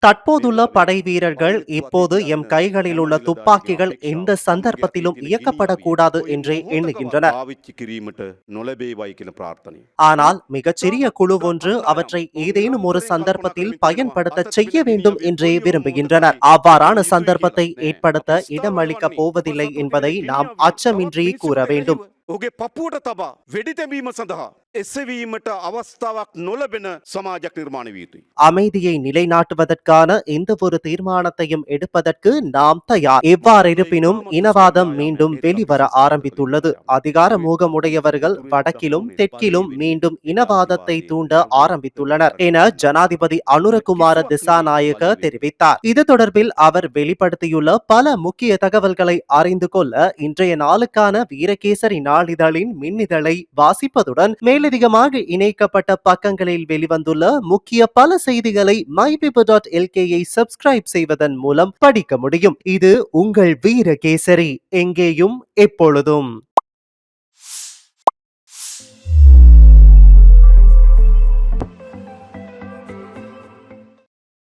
தற்போதுள்ள படை வீரர்கள் இப்போது எம் கைகளில் உள்ள துப்பாக்கிகள் எந்த சந்தர்ப்பத்திலும் இயக்கப்படக்கூடாது என்றே எண்ணுகின்றனர். ஆனால் மிகச்சிறிய குழு ஒன்று அவற்றை ஏதேனும் ஒரு சந்தர்ப்பத்தில் பயன்படுத்த செய்ய வேண்டும் என்றே விரும்புகின்றனர். அவ்வாறான சந்தர்ப்பத்தை ஏற்படுத்த இடமளிக்கப் போவதில்லை என்பதை நாம் அச்சமின்றி கூற வேண்டும். ඔගේ පපුුවට තබා වෙඩි තැබීම සඳහා එස්සවීමට අවස්ථාවක් නොලබෙන සමාජයක් නිර්මාණ විය යුතුයි. அமைதியை நிலைநாட்டுவதற்கான எந்த ஒரு தீர்மானத்தையும் எடுப்பதற்கு நாம் தயார். எவ்வாறிருப்பினும் இனவாதம் மீண்டும் வெளிவர ஆரம்பித்துள்ளது. அதிகார மோகமுடையவர்கள் வடக்கிலும் தெற்கிலும் மீண்டும் இனவாதத்தை தூண்ட ஆரம்பித்துள்ளனர் என ஜனாதிபதி அனுரகுமார திசாநாயக்க தெரிவித்தார். இது தொடர்பில் அவர் வெளிப்படுத்தியுள்ள பல முக்கிய தகவல்களை அறிந்து கொள்ள இன்றைய நாளுக்கான வீரகேசரி நாளிதழின் மின்னிதழை வாசிப்பதுடன் மேலதிகமாக இணைக்கப்பட்ட பக்கங்களில் வெளிவந்துள்ள முக்கிய பல செய்திகளை mypeople.lk-ஐ சப்ஸ்கிரைப் செய்வதன் மூலம் படிக்க முடியும். இது உங்கள் வீரகேசரி, எங்கேயும் எப்பொழுதும்.